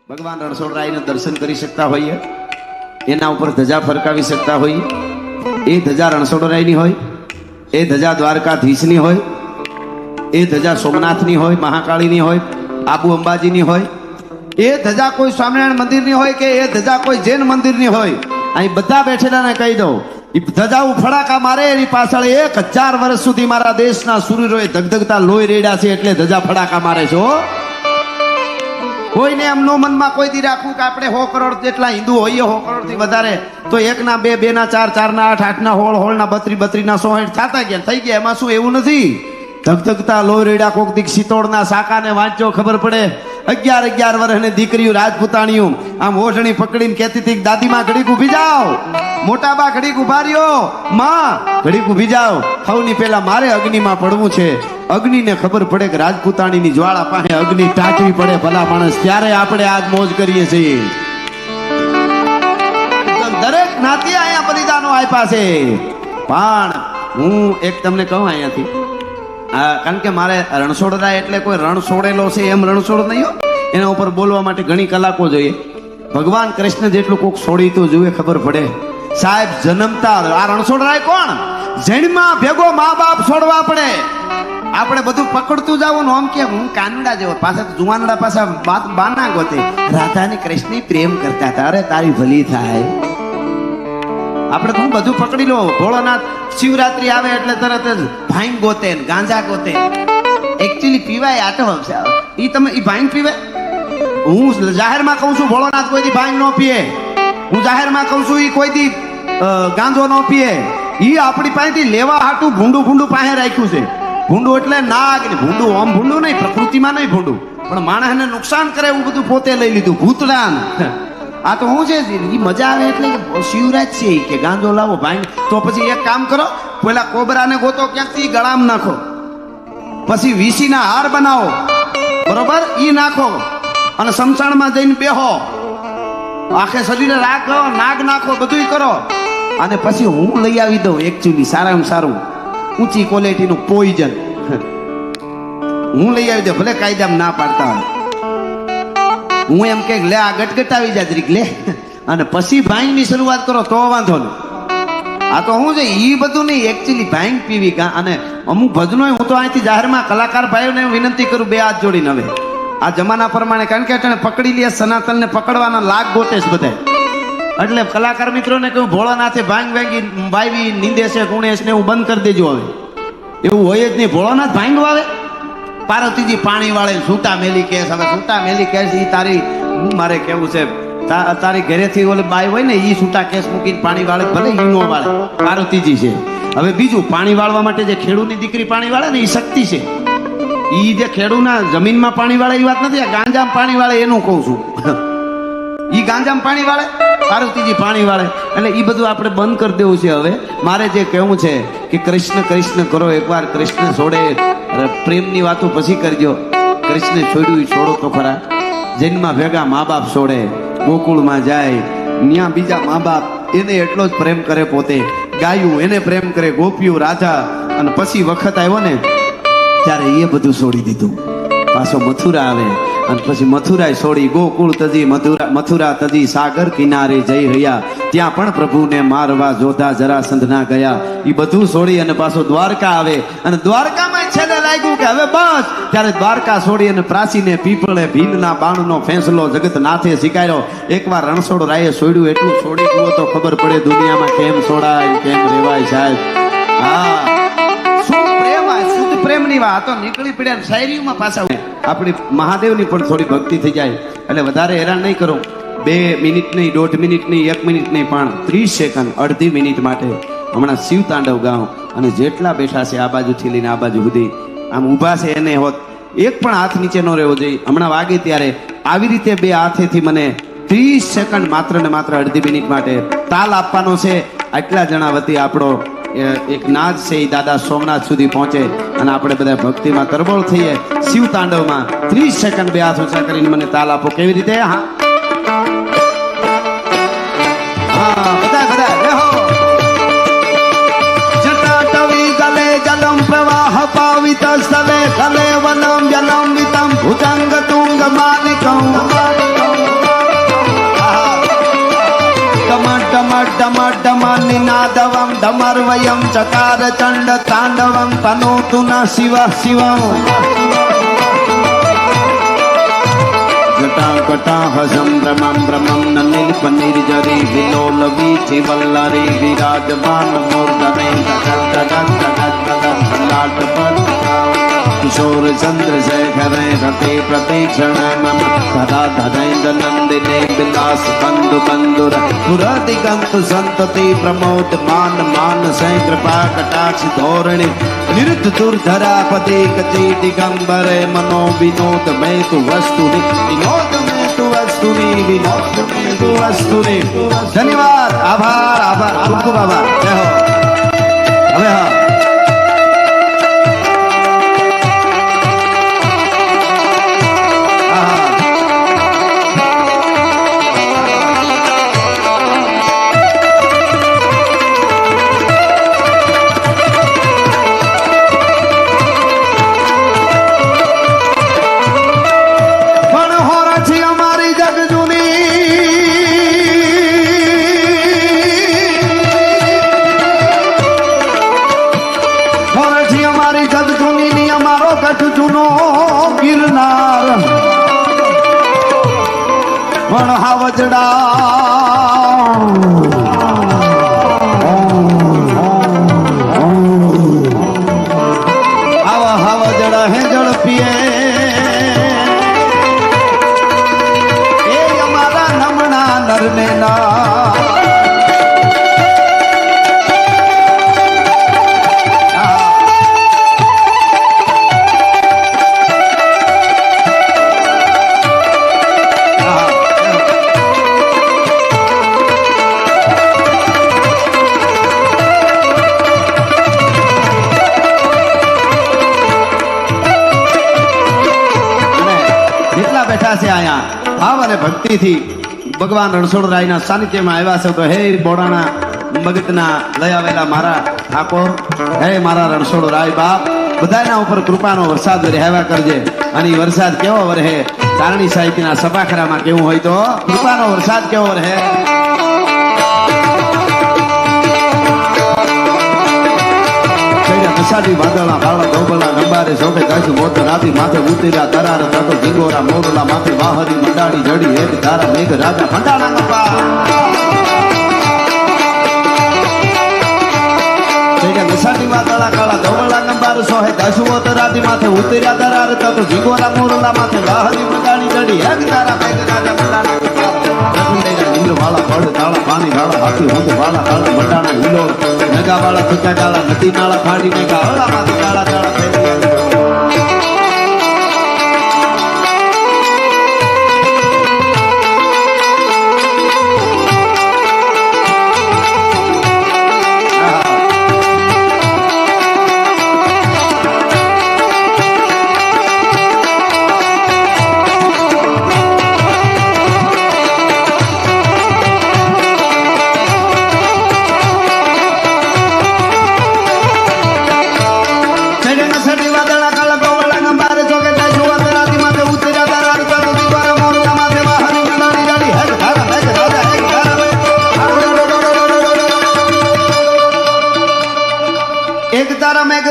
ભગવાન રણછોડરાયને દર્શન કરી શકતા હોઈએ, એના ઉપર ધજા ફરકાવી શકતા હોઈએ, એ ધજા રણછોડરાયની હોય, એ ધજા દ્વારકાધીશની હોય, એ ધજા સોમનાથની હોય, મહાકાળીની હોય, આબુ અંબાજીની હોય, એ ધજા કોઈ સ્વામિનારાયણ મંદિરની હોય કે એ ધજા કોઈ જૈન મંદિરની હોય, અહીં બધા બેઠેલાને કહી દઉં, એ ધજાઓ ફડાકા મારે એની પાછળ 1000 વર્ષ સુધી મારા દેશના સૂર્યોએ ધગધગતા લોહી રેડ્યા છે, એટલે ધજા ફડાકા મારે છે. કોઈને એમનો મનમાં કોઈ દી રાખવું કે આપણે 100 કરોડ જેટલા હિન્દુ હોઈએ, 100 કરોડ થી વધારે, તો 1 ના 2, 2 ના 4, 4 ના 8, 8 ના 16, 16 ના 32, 32 ના 160 થતા ગયા થઈ ગયા. એમાં શું એવું નથી? ધગધગતા લોહી રેડા કોક દીક સિત્તોડના સાકાને વાંચો ખબર પડે. 11 વર્ષની દીકરીઓ રાજપૂતાણીઓ આમ ઓઢણી પકડીને કહેતી હતી, દાદીમાં ઘડીક ઊભી જાઓ, મોટા બા ઘડીક ઉભા રહ્યો, માં ઘડીક ઊભી જાઓ, સૌની પહેલા મારે અગ્નિમાં પડવું છે. અગ્નિને ખબર પડે કે રાજપૂતાણીની જ્વાળા પાસે અગ્નિ ટાંકવી પડે ભલા માણસ, ત્યારે આપણે આજ મોજ કરીએ છીએ. દરેક જ્ઞાતિ અહીંયા બલિદાનો આપ્યા છે. પણ હું એક તમને કહું અહીંયાથી, કારણ કે મારે રણછોડરાય એટલે કોઈ રણ છોડેલો છે એમ રણછોડ નહીં હો, એના ઉપર બોલવા માટે ઘણી કલાકો જોઈએ. ભગવાન કૃષ્ણ જેટલું કોક છોડી તો જોઈએ ખબર પડે. સાહેબ જન્મતા આ રણછોડરાય કોણ? જન્મમાં ભેગો મા બાપ છોડવા પડે. આપણે બધું પકડતું જાવું, આમ કે હું કાનુડા જેવો, પાછા જુવાનડા પાછા બાના ગોતે રાધા ને કૃષ્ણ પ્રેમ કરતા હતા, અરે તારી ભલી થાય. આપણે તો બધું પકડી લો. ભોળોનાથ શિવરાત્રી આવે એટલે તરત જ ભાંગ ગોતે, ગાંજા ગોતે. એકચ્યુઅલી પીવાય આટો ઈ તમે ઈ ભાંગ પીવાય? હું જાહેરમાં કહું છું ભોળોનાથ કોઈ દી ભાંગ ન પીએ. હું જાહેરમાં કહું છું ઈ કોઈ દી ગાંજો ન પીએ. ઈ આપણી પાસેથી લેવા હાટું ભૂંડું પાસે રાખ્યું છે. ભૂંડું એટલે નાગ, ભૂંડું આમ ભૂંડું નહીં, પ્રકૃતિમાં નહીં ભૂંડું, પણ માણસને નુકસાન કરે એવું બધું પોતે લઈ લીધું. ભૂતડાન આ તો હું છે, એ મજા આવે એટલે શિવરાજ છે કે ગાંજો લાવો ભાઈ. તો પછી એક કામ કરો, પેલા કોબરાને ગોતો ક્યાંકથી ગળામાં નાખો, પછી વીસીના હાર બનાવો, બરોબર, ઈ નાખો અને સમસાણમાં જઈને બેહો, આખે શરીરે રાખો, નાગ નાખો, બધું કરો, અને પછી હું લઈ આવી દઉં એકચ્યુઅલી સારામાં સારું ઊંચી ક્વોલિટીનું પોઈઝન હું લઈ આવી દઉં. ભલે કાયદામાં ના પાડતા હોય, હું એમ કે લે આ ગટગટાવી જાય જરીક લે, અને પછી ભાંગની શરૂઆત કરો તો વાંધો નહીં. આ તો હું છે એ બધું નહીં, એકચ્યુઅલી ભાંગ પીવી. અને અમુક ભજનો હું તો અહીંથી જાહેરમાં કલાકાર ભાઈઓને વિનંતી કરું, 2 હાથ જોડીને, હવે આ જમાના પ્રમાણે, કારણ કે અટાણે પકડી લે સનાતનને પકડવાના લાગ ગોતે છે બધા, એટલે કલાકાર મિત્રોને કહ્યું ભોળાનાથે ભાંગ વાંગી વાવી નીંદે છે ગુણેશ ને એવું બંધ કરી દેજો. હવે એવું હોય જ નહીં. ભોળાનાથ ભાંગ વાવે, પાર્વતીજી પાણી વાળે છૂટા મેલી કેસ. હવે છૂટા મેલી કેસ ઈ તારી, મારે કેવું છે, તારી ઘરેથી ઓલી બાઈ હોય ને ઈ છૂટા કેસ મૂકીને પાણી વાળે, ભલે ઈ નો વાળે, પાર્વતીજી છે. હવે બીજું, પાણી વાળવા માટે જે ખેડૂની દીકરી પાણી વાળે ને એ શક્તિ છે. ઈ જે ખેડૂના જમીનમાં પાણી વાળે એ વાત નથી, આ ગાંજામાં પાણી વાળે એનું કહું છું. ઈ ગાંજામાં પાણી વાળે, પાર્વતીજી પાણી વાળે, એટલે ઈ બધું આપણે બંધ કરી દેવું છે. હવે મારે જે કહેવું છે કે કૃષ્ણ કૃષ્ણ કરો, એકવાર કૃષ્ણ છોડે, પ્રેમની વાતો પછી કરજો. કૃષ્ણ છોડ્યું એ છોડો તો ખરા. જન્મમાં ભેગા મા બાપ છોડે, ગોકુળમાં જાય, ત્યાં બીજા મા બાપ એને એટલો જ પ્રેમ કરે, પોતે ગાયું એને પ્રેમ કરે, ગોપીઓ રાધા, અને પછી વખત આવ્યો ને ત્યારે એ બધું છોડી દીધું. પાછો મથુરા આવે, અને પછી મથુરા છોડી ગોકુળ તજી, મથુરા તજી સાગર કિનારે જઈ રહ્યા, ત્યાં પણ પ્રભુને મારવા જોધા જરાસંધ ના ગયા. એ બધું છોડી અને પાછો દ્વારકા આવે, અને દ્વારકામાં છેલ્લે લાગ્યું કે હવે બસ, ત્યારે દ્વારકા છોડી અને પ્રાચીને પીપળે ભીમના બાણનો ફેંસલો જગત નાથે શીખાયો. એકવાર રણછોડરાયે છોડ્યું, એટલું છોડી ગયું તો ખબર પડે દુનિયામાં કેમ છોડાય, કેમ રેવાય સાહેબ. હા, શું પ્રેમ, શુદ્ધ પ્રેમની વાત તો નીકળી પડ્યા શાયરીમાં પાછા. આપણી મહાદેવની પણ થોડી ભક્તિ થઈ જાય, એટલે વધારે હેરાન નહીં કરો. 2 મિનિટ નહીં, 1.5 મિનિટ નહીં, 1 મિનિટ નહીં, પણ 30 સેકન્ડ, અડધી મિનિટ માટે હમણાં શિવ તાંડવ ગાઉં. અને જેટલા બેઠા છે આ બાજુથી લઈને આ બાજુ સુધી આમ ઊભા છે, એને હોત એક પણ હાથ નીચે ન રહેવો જોઈએ. હમણાં વાગે ત્યારે આવી રીતે 2 હાથેથી મને 30 સેકન્ડ માત્ર ને માત્ર અડધી મિનિટ માટે તાલ આપવાનો છે. આટલા જણા વતી આપણો એક નાદ છે એ દાદા સોમનાથ સુધી પહોંચે, અને આપણે બધા ભક્તિમાં તરબોળ થઈએ. શિવ તાંડવમાં 30 સેકન્ડ 2 હાથ ઊંચા કરીને મને તાલ આપો. કેવી રીતે? હા હા, બધા બેહો. જટાટવી ગલે જલમ પ્રવાહ પાવિત સ્થલે ખલે વનમ જલમ વિતમ ભુજંગ તુંગ માલિકમ. વૈદવમ ધમર્વયમ ચકાર ચંડ તાંડવમ તનોતુ ન શિવ શિવમ જટાકટાહ સંભ્રમમ ભ્રમમ ન નીલપ નિર્જરી વિલોલ વીચિ વલ્લરી વિરાજમાન મૂર્ધને લાટ પર કિશોર ચંદ્રશેખર રતે પ્રતીક્ષણ મમ ધરા ધરેન્દ્ર નંદિને વિલાસ બંધુ બંધુર પુરદિગંત સંતતિ પ્રમોદ માન માનસે કૃપા કટાક્ષ ધોરણી નિરુદ્ધ દુર્ધરા પતિ કચી દિગંબરે મનો વિનોદ મેં તુ વસ્તુની વિનોદ મેં તુ વસ્તુની વિનોદ મેં તુ વસ્તુની ધન્યવાદ આભાર આભાર ખૂબ ખૂબ આભાર જય હો હવે હા હાવજડા હે જળ પીએ એ અમારા નમણા નરને ના ભાવ અને ભક્તિથી ભગવાન રણછોડરાયના સાનિધ્યમાં આવ્યા છે તો હે બોડાના મગજના લઈ આવેલા મારા ઠાકોર હે મારા રણછોડરાય બાપ બધાના ઉપર કૃપાનો વરસાદ રહેવા કરજે અને ઈ વરસાદ કેવો વરહે ચારણી સાહિત્યના સભાખરામાં કેવું હોય તો કૃપાનો વરસાદ કેવો રહે કસાટી વાદળા કાળા ધોબળા નંબારે સોકે કાશી મોત રાતી માથે ઉતર્યા તરાર તતો જીગોરા મોરલા માથે વાહરી મંડાડી જડી એક ધારા મેઘ રાજા ભંડાણા ગપા કસાટી વાદળા કાળા ધોબળા નંબારે સોહે કાશી મોત રાતી માથે ઉતર્યા તરાર તતો જીગોરા મોરલા માથે વાહરી મંડાડી જડી એક ધારા મેઘ રાજા ભંડાણા ગપા વાળા પડ તાળા પાણી વાળા હાથી હુંદ વાળા કાળા મંડાણા હિલો નગા વાળા ફીકા કાળા નદી નાળા ફાડી નગા હળા માંથી કાળા કાળા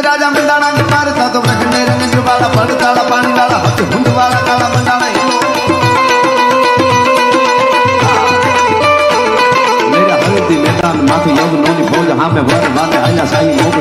રાજા મંડાણા ને મારતા તો પ્રગટે રંગ વાળા પડતાળા પાણી વાળા હાથી હુંદ વાળા કાળા મંડાણા મેરા હરદી મેદાન માથે યોગ નોની ફોજ હામે વર વાલે આયા સાઈ મોગ